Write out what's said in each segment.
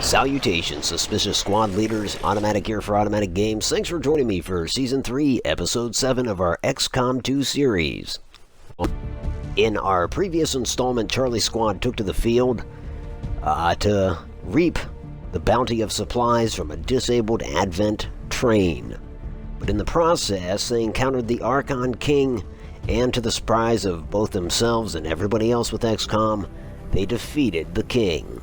Salutations, suspicious squad leaders, automatic gear for automatic games. Thanks for joining me for Season 3, Episode 7 of our XCOM 2 series. In our previous installment, Charlie's squad took to the field to reap the bounty of supplies from a disabled Advent train. But in the process, they encountered the Archon King, and to the surprise of both themselves and everybody else with XCOM, they defeated the King.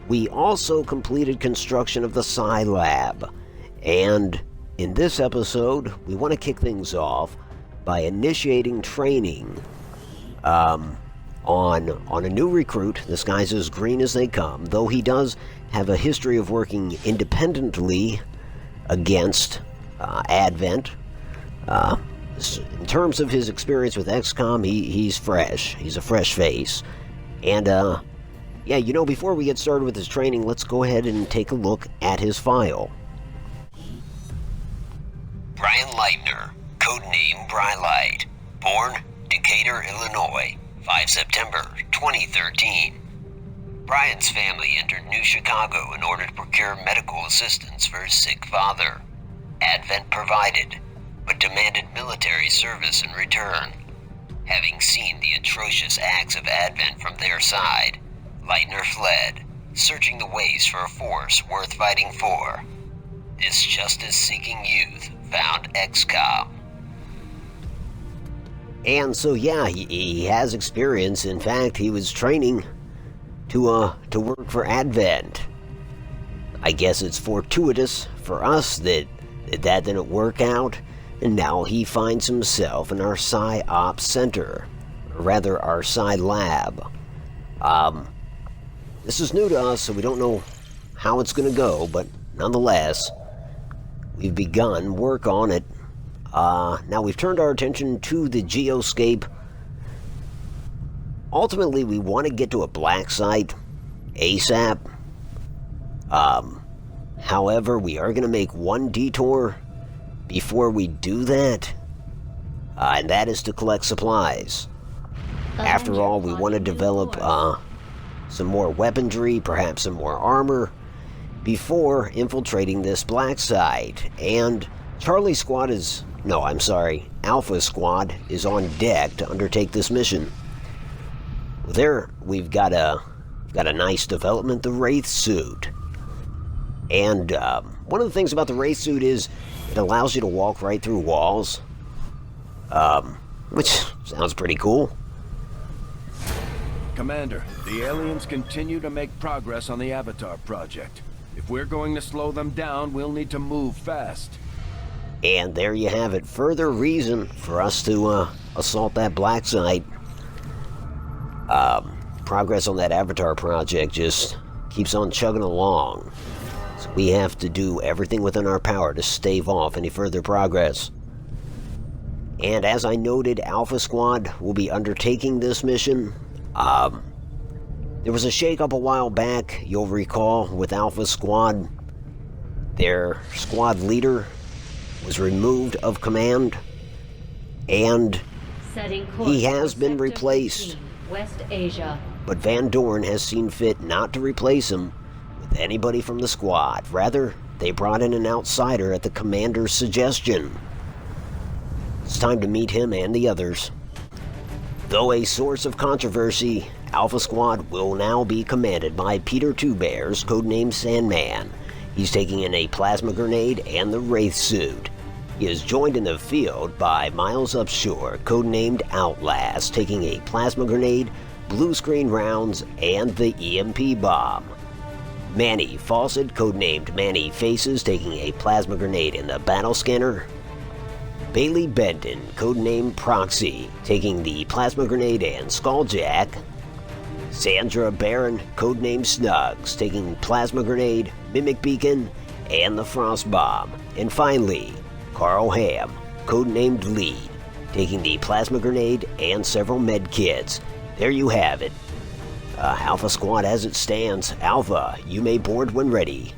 We also completed construction of the Psi Lab, and in this episode, we want to kick things off by initiating training on a new recruit. This guy's as green as they come, though he does have a history of working independently against Advent. In terms of his experience with XCOM, he's fresh. He's a fresh face. And, yeah, you know, before we get started with his training, let's go ahead and take a look at his file. Brian Leitner, codename Brylight, born Decatur, Illinois, 5 September 2013. Brian's family entered New Chicago in order to procure medical assistance for his sick father. Advent provided, but demanded military service in return. Having seen the atrocious acts of Advent from their side, Leitner fled, searching the ways for a force worth fighting for. This justice-seeking youth found XCOM. And so, yeah, he has experience. In fact, he was training to work for Advent. I guess it's fortuitous for us that didn't work out, and now he finds himself in our Psi Ops Center, or rather our Psi Lab. This is new to us, so we don't know how it's going to go, but nonetheless, we've begun work on it. Now we've turned our attention to the geoscape. Ultimately, we want to get to a black site ASAP. However, we are going to make one detour before we do that, and that is to collect supplies. After all, we want to develop some more weaponry, perhaps some more armor, before infiltrating this black site. And Charlie's squad Alpha Squad is on deck to undertake this mission. There, we've got a nice development, the Wraith suit. And one of the things about the Wraith suit is it allows you to walk right through walls, which sounds pretty cool. Commander, the aliens continue to make progress on the Avatar project. If we're going to slow them down, we'll need to move fast. And there you have it. Further reason for us to assault that black site. Progress on that Avatar project just keeps on chugging along. So we have to do everything within our power to stave off any further progress. And as I noted, Alpha Squad will be undertaking this mission. There was a shakeup a while back, you'll recall, with Alpha Squad. Their squad leader was removed of command, and he has been replaced. West Asia. But Van Dorn has seen fit not to replace him with anybody from the squad. Rather, they brought in an outsider at the commander's suggestion. It's time to meet him and the others. Though a source of controversy, Alpha Squad will now be commanded by Peter Two Bears, codenamed Sandman. He's taking in a plasma grenade and the Wraith suit. He is joined in the field by Miles Upshur, codenamed Outlast, taking a plasma grenade, blue screen rounds, and the EMP bomb. Manny Fawcett, codenamed Manny Faces, taking a plasma grenade and the battle scanner. Bailey Benton, codenamed Proxy, taking the plasma grenade and skulljack. Sandra Baron, codenamed Snuggs, taking plasma grenade, mimic beacon, and the frost bomb. And finally, Carl Ham, codenamed Lee, taking the plasma grenade and several med kits. There you have it. Alpha Squad as it stands. Alpha, you may board when ready.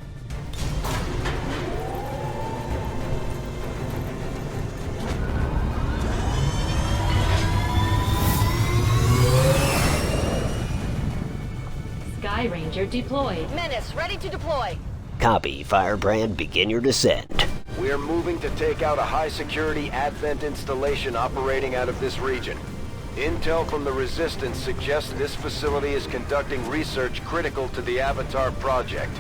Sky Ranger deployed. Menace, ready to deploy. Copy, Firebrand, begin your descent. We're moving to take out a high-security Advent installation operating out of this region. Intel from the Resistance suggests this facility is conducting research critical to the Avatar project.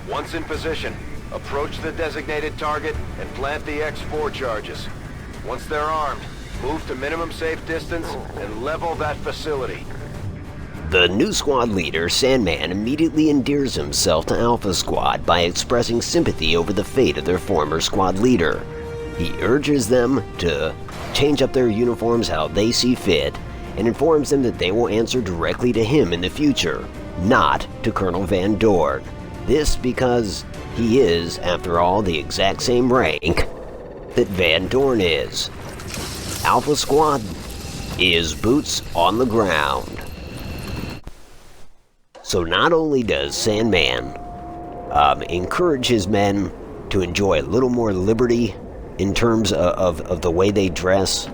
Once in position, approach the designated target and plant the X4 charges. Once they're armed, move to minimum safe distance and level that facility. The new squad leader, Sandman, immediately endears himself to Alpha Squad by expressing sympathy over the fate of their former squad leader. He urges them to change up their uniforms how they see fit, and informs them that they will answer directly to him in the future, not to Colonel Van Dorn. This because he is, after all, the exact same rank that Van Dorn is. Alpha Squad is boots on the ground. So not only does Sandman encourage his men to enjoy a little more liberty in terms of the way they dress,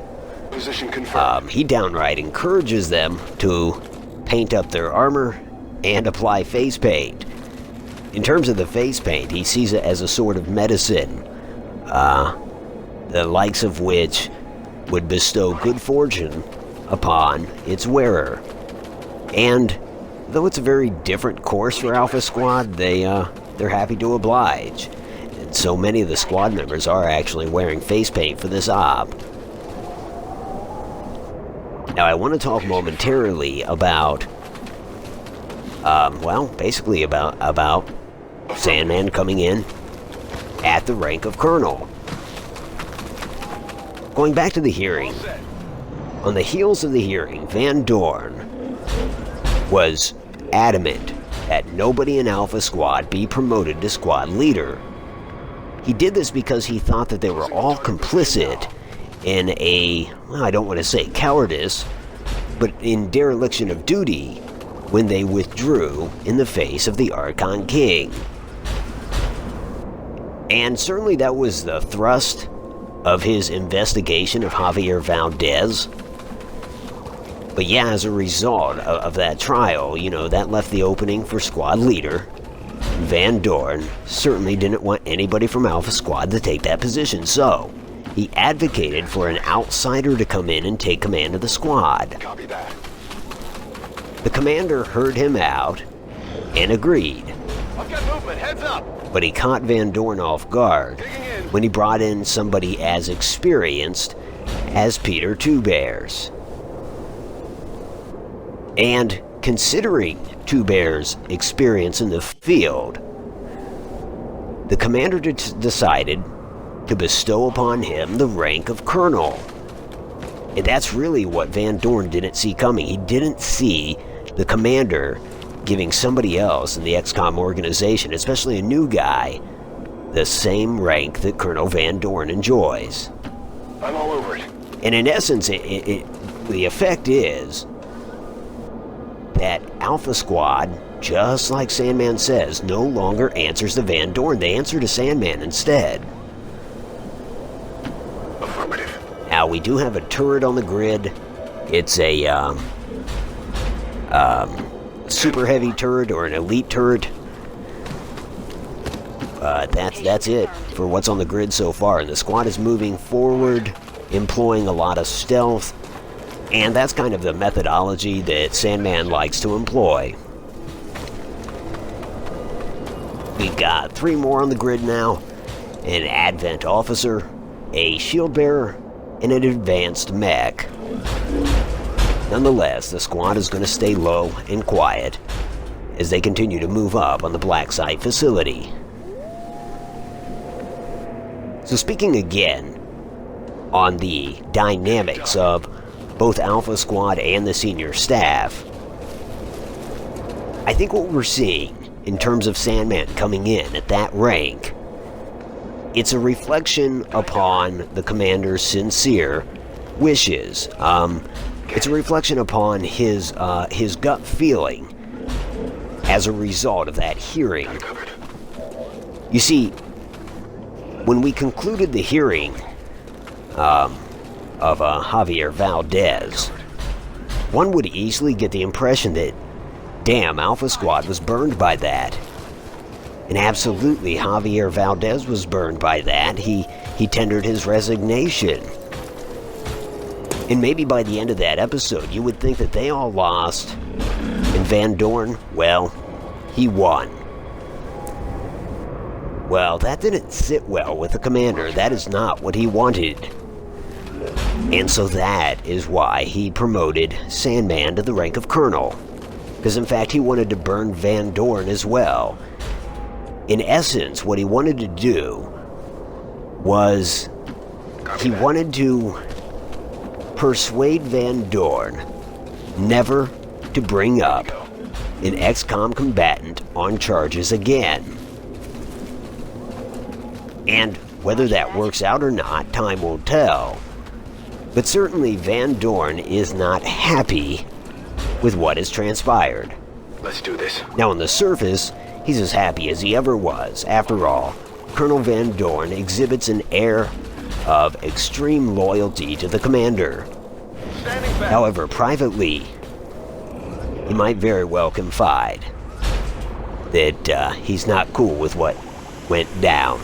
Position confirmed. he downright encourages them to paint up their armor and apply face paint. In terms of the face paint, he sees it as a sort of medicine, the likes of which would bestow good fortune upon its wearer. And though it's a very different course for Alpha Squad, they're happy to oblige. And so many of the squad members are actually wearing face paint for this op. Now I want to talk momentarily about, basically about Sandman coming in at the rank of Colonel. Going back to the hearing, on the heels of the hearing, Van Dorn was adamant that nobody in Alpha Squad be promoted to squad leader. He did this because he thought that they were all complicit in I don't want to say cowardice, but in dereliction of duty when they withdrew in the face of the Archon King. And certainly that was the thrust of his investigation of Javier Valdez. But yeah, as a result of that trial, that left the opening for squad leader. Van Dorn certainly didn't want anybody from Alpha Squad to take that position, so he advocated for an outsider to come in and take command of the squad. Copy that. The commander heard him out and agreed. I've got movement, heads up! But he caught Van Dorn off guard Digging in. when he brought in somebody as experienced as Peter Two Bears. And considering Two Bears' experience in the field, the commander decided to bestow upon him the rank of Colonel. And that's really what Van Dorn didn't see coming. He didn't see the commander giving somebody else in the XCOM organization, especially a new guy, the same rank that Colonel Van Dorn enjoys. I'm all over it. And in essence, the effect is that Alpha Squad, just like Sandman says, no longer answers to Van Dorn. They answer to Sandman instead. Affirmative. Now, we do have a turret on the grid. It's a super heavy turret or an elite turret. That's it for what's on the grid so far. And the squad is moving forward, employing a lot of stealth. And that's kind of the methodology that Sandman likes to employ. We've got 3 more on the grid now. An Advent officer, a shield bearer, and an advanced mech. Nonetheless, the squad is going to stay low and quiet as they continue to move up on the Black Site facility. So speaking again on the dynamics of both Alpha Squad and the senior staff, I think what we're seeing in terms of Sandman coming in at that rank, it's a reflection upon the commander's sincere wishes. It's a reflection upon his gut feeling as a result of that hearing. You see, when we concluded the hearing of Javier Valdez, one would easily get the impression that Damn, Alpha Squad was burned by that. And absolutely, Javier Valdez was burned by that. He tendered his resignation. And maybe by the end of that episode, you would think that they all lost. And Van Dorn, well, he won. Well, that didn't sit well with the commander. That is not what he wanted. And so that is why he promoted Sandman to the rank of colonel. Because in fact, he wanted to burn Van Dorn as well. In essence, what he wanted to do was he wanted to persuade Van Dorn never to bring up an XCOM combatant on charges again. And whether that works out or not, time will tell. But certainly Van Dorn is not happy with what has transpired. Let's do this. Now on the surface, he's as happy as he ever was. After all, Colonel Van Dorn exhibits an air of extreme loyalty to the commander. However, privately, he might very well confide that he's not cool with what went down.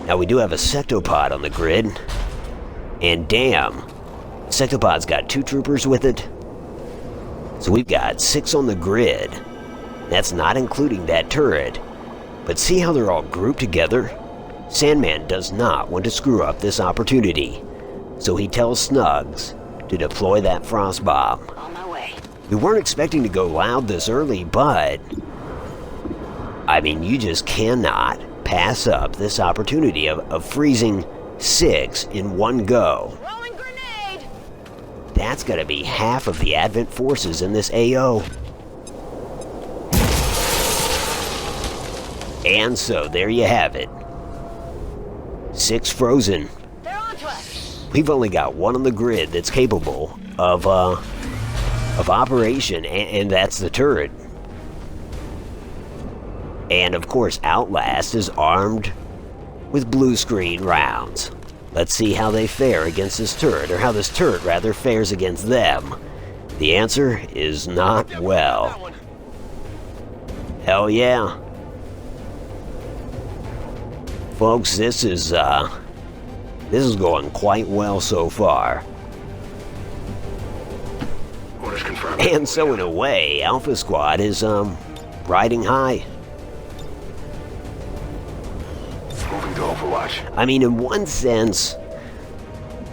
Now, we do have a sectopod on the grid, and damn, sectopod's got 2 troopers with it. So we've got 6 on the grid. That's not including that turret. But see how they're all grouped together? Sandman does not want to screw up this opportunity. So he tells Snuggs to deploy that frost bomb. On my way. We weren't expecting to go loud this early, but I mean, you just cannot pass up this opportunity of freezing 6 in one go. Rolling grenade! That's gotta be half of the Advent forces in this AO. And so, there you have it. 6 frozen. They're onto us! We've only got 1 on the grid that's capable of operation, and that's the turret. And of course, Outlast is armed with blue screen rounds. Let's see how they fare against this turret, or how this turret, rather, fares against them. The answer is not well. Hell yeah. Folks, this is going quite well so far. Orders confirmed. And so in a way, Alpha Squad is riding high. Moving to Overwatch. I mean, in one sense,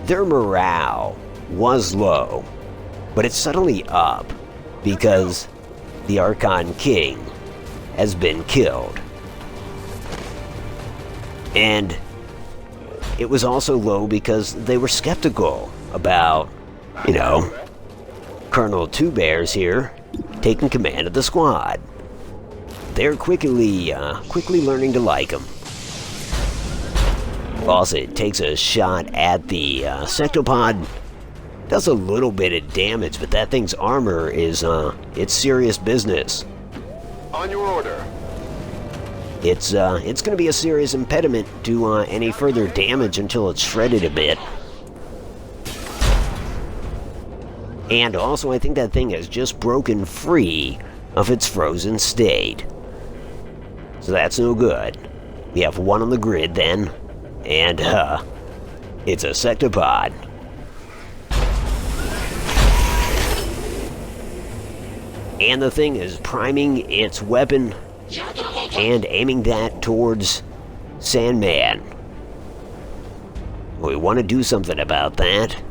their morale was low, but it's suddenly up because the Archon King has been killed. And it was also low because they were skeptical about, Colonel Two Bears here taking command of the squad. They're quickly learning to like him. Fawcett takes a shot at the sectopod. Does a little bit of damage, but that thing's armor is, it's serious business. On your order. It's gonna be a serious impediment to any further damage until it's shredded a bit. And also, I think that thing has just broken free of its frozen state. So that's no good. We have 1 on the grid then. And, it's a sectopod. And the thing is priming its weapon and aiming that towards Sandman. We want to do something about that.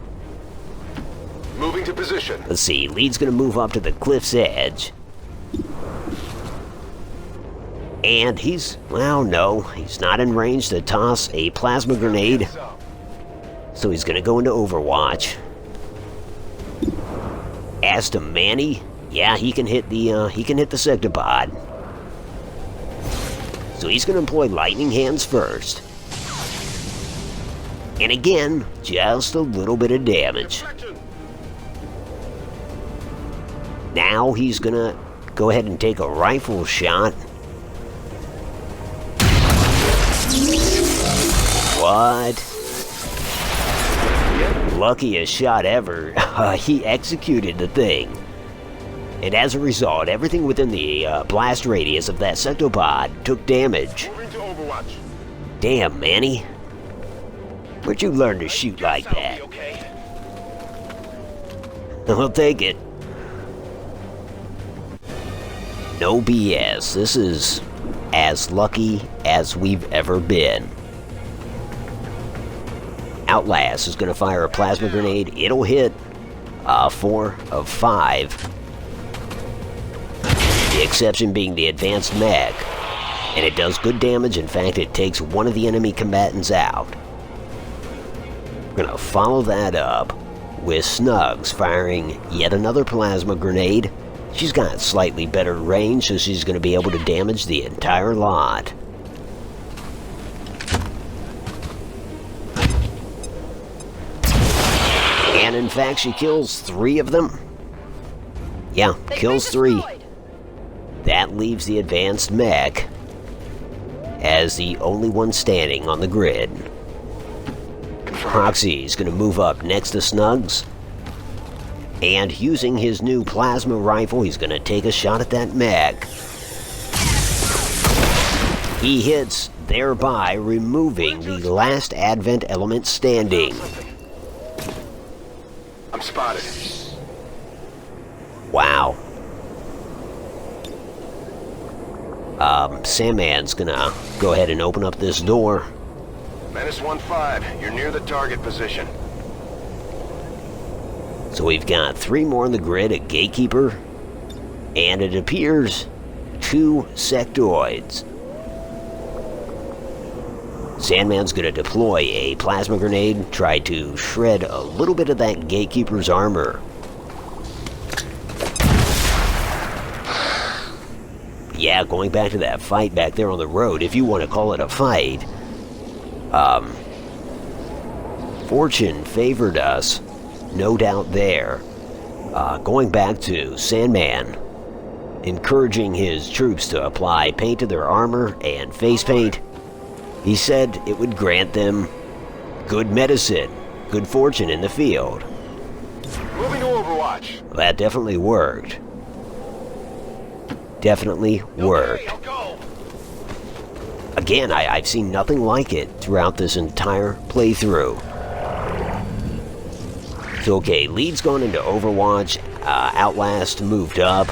Moving to position. Let's see, lead's gonna move up to the cliff's edge. And he's not in range to toss a plasma grenade. So he's gonna go into Overwatch. As to Manny, yeah, he can hit the sectopod. So he's gonna employ lightning hands first. And again, just a little bit of damage. Now he's gonna go ahead and take a rifle shot. What? Luckiest shot ever. He executed the thing. And as a result, everything within the blast radius of that sectopod took damage. Moving to Overwatch. Damn, Manny. Where'd you learn to shoot like that? Okay. I'll take it. No BS. This is as lucky as we've ever been. Outlast is going to fire a plasma grenade. It'll hit 4 of 5. The exception being the advanced mech. And it does good damage. In fact, it takes one of the enemy combatants out. We're going to follow that up with Snuggs firing yet another plasma grenade. She's got slightly better range, so she's going to be able to damage the entire lot. And in fact, she kills 3 of them. Yeah, kills 3. That leaves the advanced mech as the only one standing on the grid. Proxy is going to move up next to Snuggs. And using his new plasma rifle, he's going to take a shot at that mech. He hits, thereby removing the last Advent element standing. I'm spotted. Wow. Sandman's gonna go ahead and open up this door. Menace 1-5, you're near the target position. So we've got 3 more on the grid, a gatekeeper, and it appears 2 sectoids. Sandman's gonna deploy a plasma grenade, try to shred a little bit of that gatekeeper's armor. Yeah, going back to that fight back there on the road, if you want to call it a fight, fortune favored us, no doubt there. Going back to Sandman, encouraging his troops to apply paint to their armor and face paint. He said it would grant them good medicine, good fortune in the field. Moving to Overwatch. That definitely worked. Definitely worked. Okay, I'll go. Again, I've seen nothing like it throughout this entire playthrough. So okay, Lead's gone into Overwatch. Outlast moved up.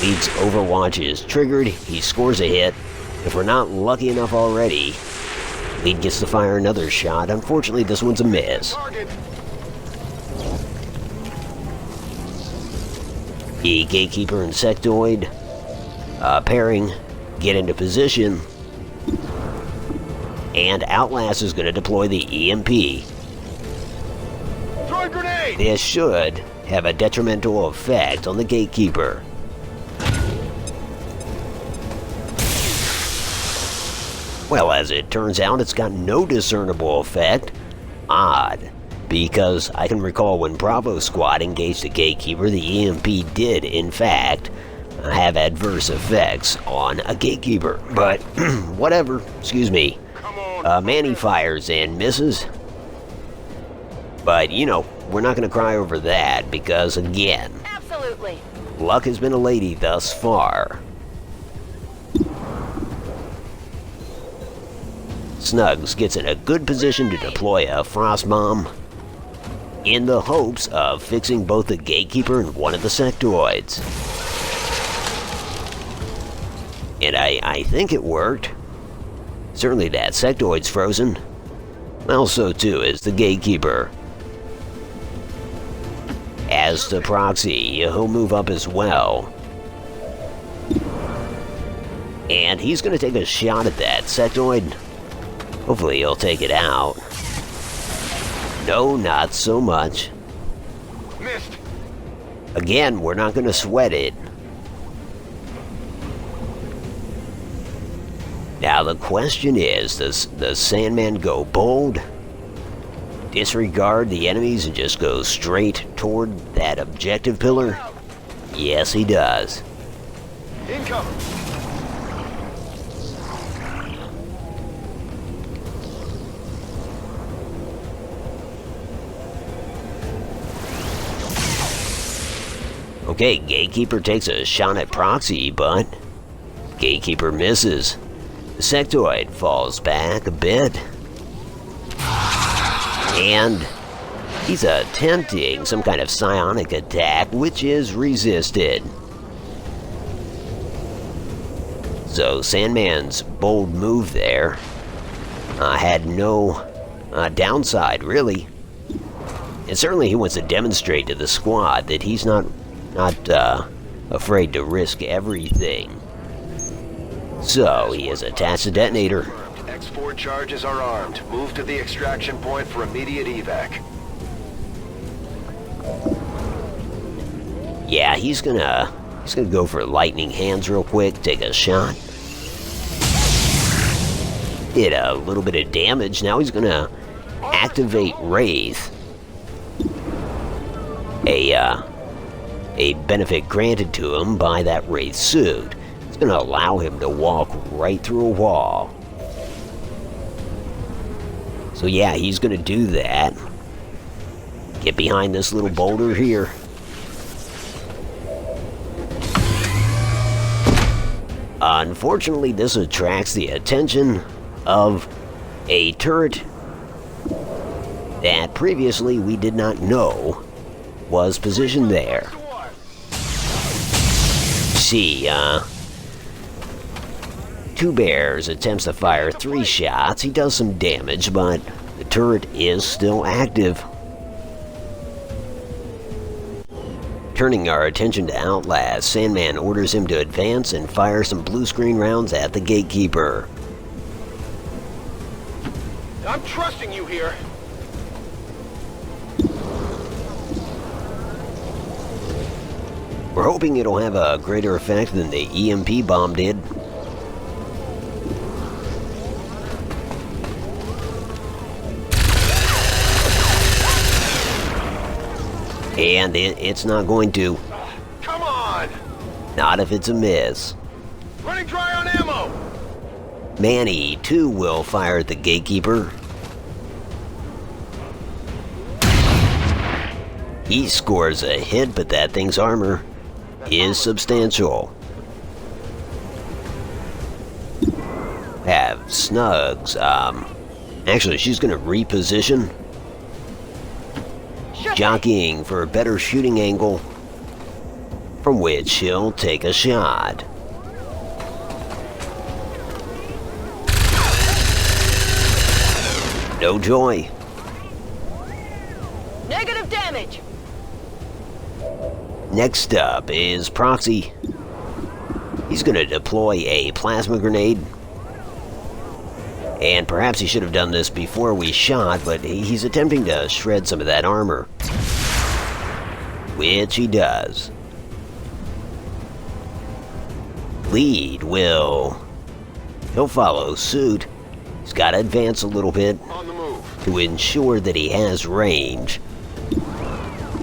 Lead's Overwatch is triggered. He scores a hit. If we're not lucky enough already, Lead gets to fire another shot. Unfortunately, this one's a miss. Target. The Gatekeeper and Sectoid pairing get into position. And Outlast is going to deploy the EMP. Throwing grenade. This should have a detrimental effect on the Gatekeeper. Well, as it turns out, it's got no discernible effect. Odd, because I can recall when Bravo Squad engaged the Gatekeeper, the EMP did, in fact, have adverse effects on a Gatekeeper. But, whatever, excuse me. Manny fires and misses. But, you know, we're not going to cry over that, because, again, Absolutely. luck has been a lady thus far. Snuggs gets in a good position to deploy a frost bomb in the hopes of fixing both the Gatekeeper and one of the sectoids. And I think it worked. Certainly that sectoid's frozen. Well, so too is the Gatekeeper. As to Proxy, he'll move up as well. And he's going to take a shot at that sectoid. Hopefully he'll take it out. No, not so much. Missed. Again, we're not going to sweat it. Now the question is, does Sandman go bold? Disregard the enemies and just go straight toward that objective pillar? Yes, he does. Incoming. Okay, Gatekeeper takes a shot at Proxy, but Gatekeeper misses. The sectoid falls back a bit. And he's attempting some kind of psionic attack, which is resisted. So Sandman's bold move there had no downside, really. And certainly he wants to demonstrate to the squad that he's not afraid to risk everything. So he has attached a detonator. X4 charges are armed. Move to the extraction point for immediate evac. Yeah, he's gonna go for lightning hands real quick, take a shot. Did a little bit of damage. Now he's gonna activate Wraith. A benefit granted to him by that Wraith suit. It's gonna allow him to walk right through a wall. So yeah, he's gonna do that. Get behind this little boulder here. Unfortunately, this attracts the attention of a turret that previously we did not know was positioned there. See, Two Bears attempts to fire 3 shots. He does some damage, but the turret is still active. Turning our attention to Outlast, Sandman orders him to advance and fire some blue screen rounds at the Gatekeeper. I'm trusting you here. We're hoping it'll have a greater effect than the EMP bomb did. And it's not going to. Come on! Not if it's a miss. Running dry on ammo! Manny, too, will fire at the Gatekeeper. He scores a hit, but that thing's armor is substantial. Have Snuggs. Actually, she's going to reposition. Jockeying for a better shooting angle from which he'll take a shot. No joy. Negative damage. Next up is Proxy. He's going to deploy a plasma grenade. And perhaps he should have done this before we shot, but he's attempting to shred some of that armor. Which he does. Lead he'll follow suit. He's got to advance a little bit On the move. to ensure that he has range.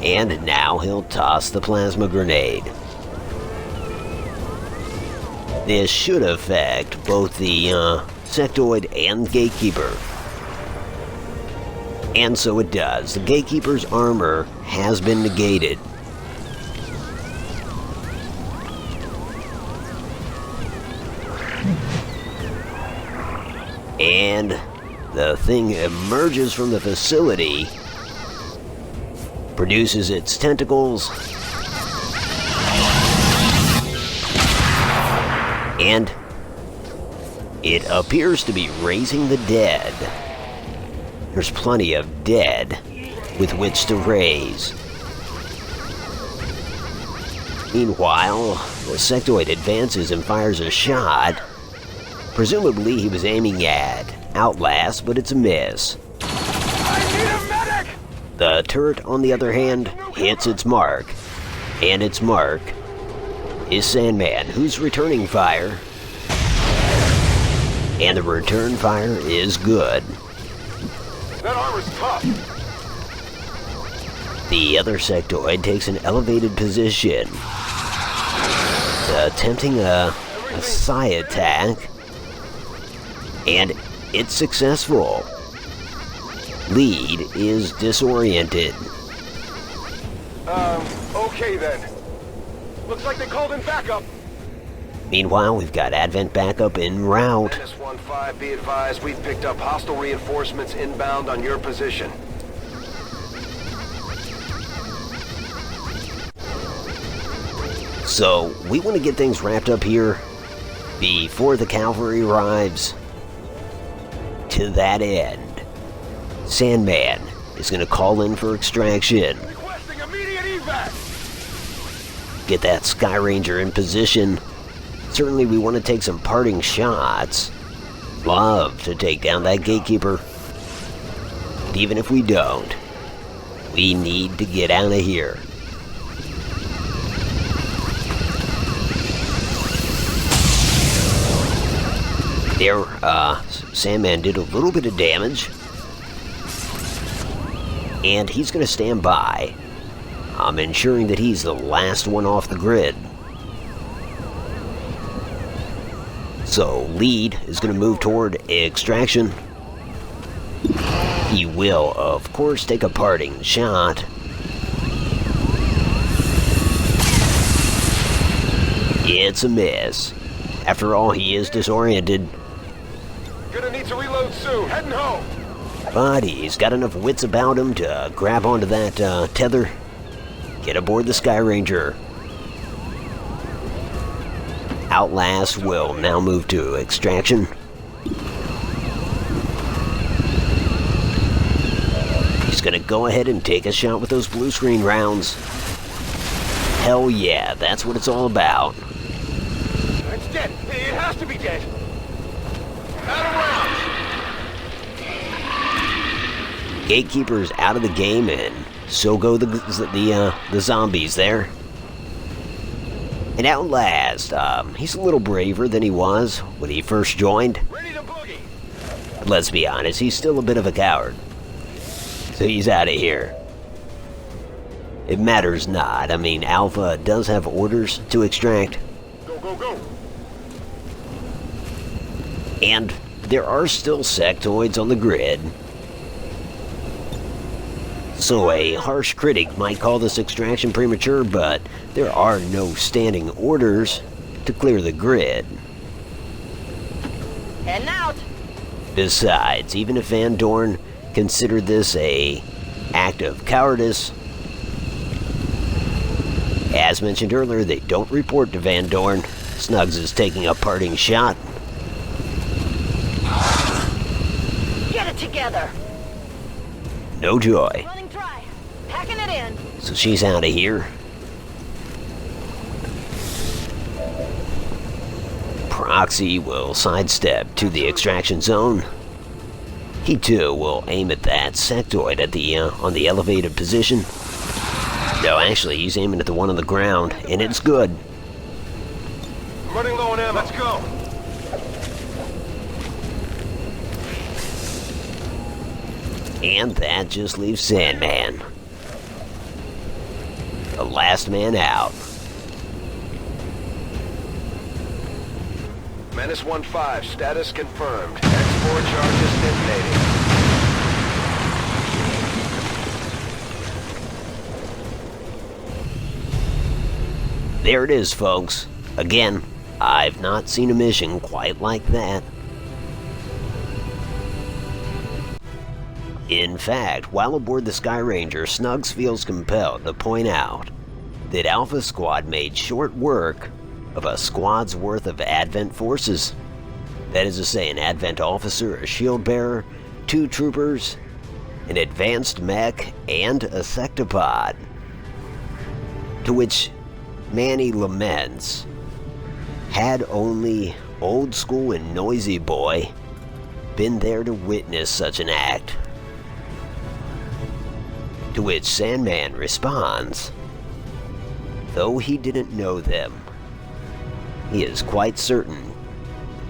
And now he'll toss the plasma grenade. This should affect both the sectoid and Gatekeeper. And so it does. The Gatekeeper's armor has been negated. And the thing emerges from the facility, produces its tentacles, and it appears to be raising the dead. There's plenty of dead with which to raise. Meanwhile, the sectoid advances and fires a shot. Presumably he was aiming at Outlast, but it's a miss. I need a medic! The turret, on the other hand, hits its mark. And its mark is Sandman, who's returning fire. And the return fire is good. That armor's tough. The other sectoid takes an elevated position, attempting a psi attack, and it's successful. Lead is disoriented. Okay then. Looks like they called in backup. Meanwhile, we've got Advent backup en route. S3E7, be advised, we've picked up hostile reinforcements inbound on your position. So, we want to get things wrapped up here before the cavalry arrives. To that end, Sandman is going to call in for extraction. Requesting immediate evac! Get that Sky Ranger in position. Certainly we want to take some parting shots. Love to take down that gatekeeper. But even if we don't, we need to get out of here. There, Sandman did a little bit of damage. And he's going to stand by. I'm ensuring that he's the last one off the grid. So, Lead is going to move toward extraction. He will, of course, take a parting shot. It's a miss. After all, he is disoriented. Gonna need to reload soon. Heading home. But he's got enough wits about him to grab onto that tether. Get aboard the Sky Ranger. Outlast will now move to extraction. He's gonna go ahead and take a shot with those blue screen rounds. Hell yeah, that's what it's all about. It's dead. It has to be dead. Out of rounds. Gatekeeper's out of the game, and so go the zombies there. And Outlast, he's a little braver than he was when he first joined. Ready to boogie. But let's be honest, he's still a bit of a coward. So he's out of here. It matters not. I mean, Alpha does have orders to extract. Go, go, go. And there are still sectoids on the grid. So a harsh critic might call this extraction premature, but there are no standing orders to clear the grid. Heading out. Besides, even if Van Dorn considered this a act of cowardice, as mentioned earlier, they don't report to Van Dorn. Snuggs is taking a parting shot. Get it together. No joy. Running dry. Packing it in. So she's out of here. Proxy will sidestep to the extraction zone. He too will aim at that sectoid at the on the elevated position. No, actually, he's aiming at the one on the ground, and it's good. Running low on ammo. Let's go. And that just leaves Sandman. The last man out. Menace 1-5, status confirmed. X4 charges detonating. There it is, folks. Again, I've not seen a mission quite like that. In fact, while aboard the Sky Ranger, Snuggs feels compelled to point out that Alpha Squad made short work of a squad's worth of Advent forces. That is to say, an Advent officer, a shield bearer, 2 troopers, an advanced mech, and a sectopod. To which Manny laments, had only Old School and Noisy Boy been there to witness such an act. To which Sandman responds, though he didn't know them, he is quite certain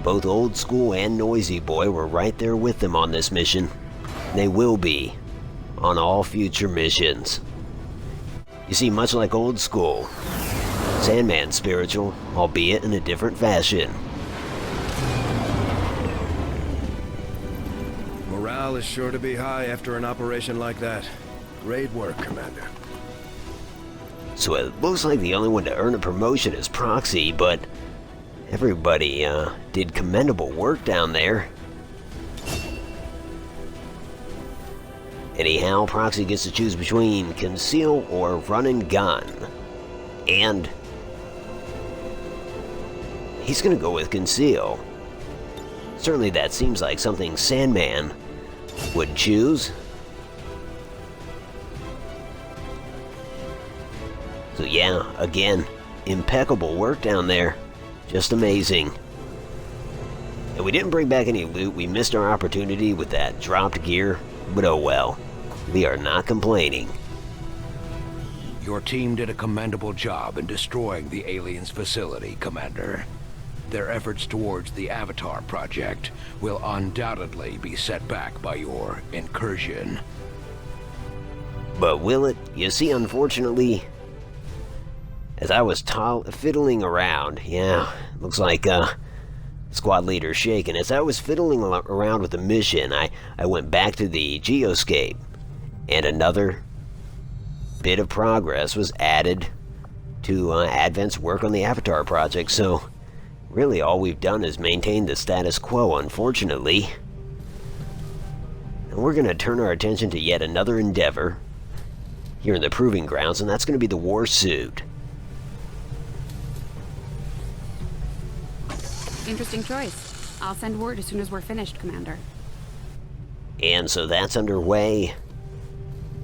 both Old School and Noisy Boy were right there with them on this mission. They will be on all future missions. You see, much like Old School, Sandman's spiritual, albeit in a different fashion. Morale is sure to be high after an operation like that. Great work, Commander. So it looks like the only one to earn a promotion is Proxy, but everybody did commendable work down there. Anyhow, Proxy gets to choose between conceal or run and gun. And he's gonna go with conceal. Certainly that seems like something Sandman would choose. So yeah, again, impeccable work down there. Just amazing. And we didn't bring back any loot. We missed our opportunity with that dropped gear. But oh well. We are not complaining. Your team did a commendable job in destroying the aliens' facility, Commander. Their efforts towards the Avatar project will undoubtedly be set back by your incursion. But will it? You see, unfortunately, as I was fiddling around, yeah, looks like squad leader shaking. As I was fiddling around with the mission, I went back to the geoscape, and another bit of progress was added to Advent's work on the Avatar project. So really all we've done is maintain the status quo, unfortunately. And we're going to turn our attention to yet another endeavor here in the Proving Grounds, and that's going to be the war suit. Interesting choice. I'll send word as soon as we're finished, Commander. And so that's underway.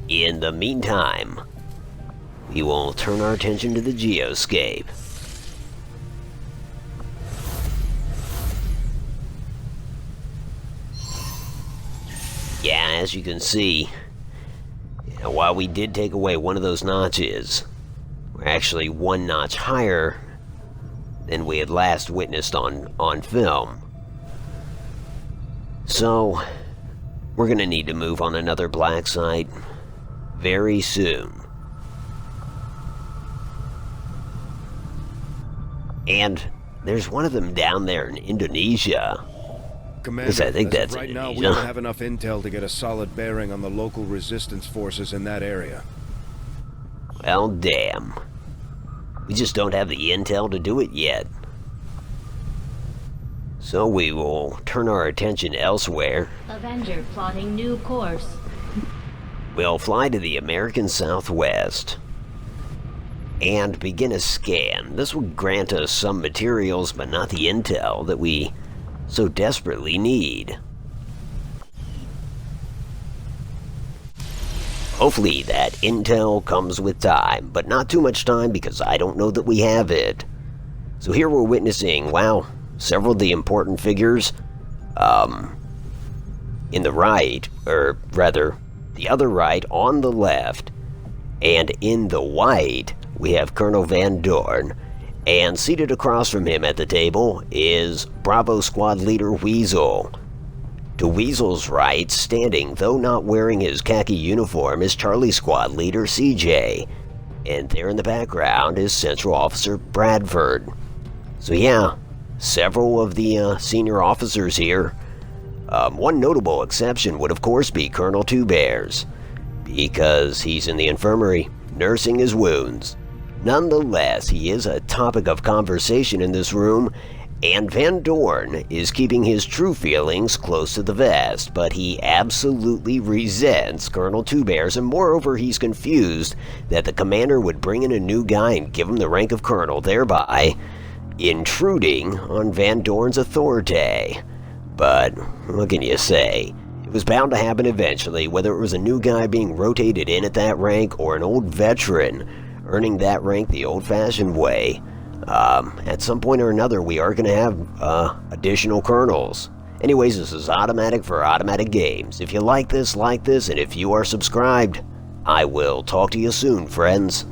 In the meantime, we will turn our attention to the geoscape. Yeah, as you can see, while we did take away one of those notches, we're actually one notch higher than we had last witnessed on film. So, we're gonna need to move on another black site very soon. And there's one of them down there in Indonesia. Commander, I think that's right now we Indonesia. don't have enough intel to get a solid bearing on the local resistance forces in that area. Well, damn. We just don't have the intel to do it yet. So we will turn our attention elsewhere. Avenger plotting new course. We'll fly to the American Southwest and begin a scan. This will grant us some materials, but not the intel that we so desperately need. Hopefully that intel comes with time, but not too much time because I don't know that we have it. So here we're witnessing, wow, several of the important figures in the right, or rather, the other right on the left, and in the white, we have Colonel Van Dorn, and seated across from him at the table is Bravo Squad Leader Weasel. To Weasel's right, standing, though not wearing his khaki uniform, is Charlie Squad Leader CJ, and there in the background is Central Officer Bradford. So yeah, several of the senior officers here. One notable exception would of course be Colonel Two Bears, because he's in the infirmary, nursing his wounds. Nonetheless, he is a topic of conversation in this room, and Van Dorn is keeping his true feelings close to the vest, but he absolutely resents Colonel Two Bears, and moreover he's confused that the commander would bring in a new guy and give him the rank of colonel, thereby intruding on Van Dorn's authority. But what can you say? It was bound to happen eventually, whether it was a new guy being rotated in at that rank or an old veteran earning that rank the old-fashioned way. At some point or another, we are going to have additional colonels. Anyways, this is Automatic for Automatic Games. If you like this, and if you are subscribed, I will talk to you soon, friends.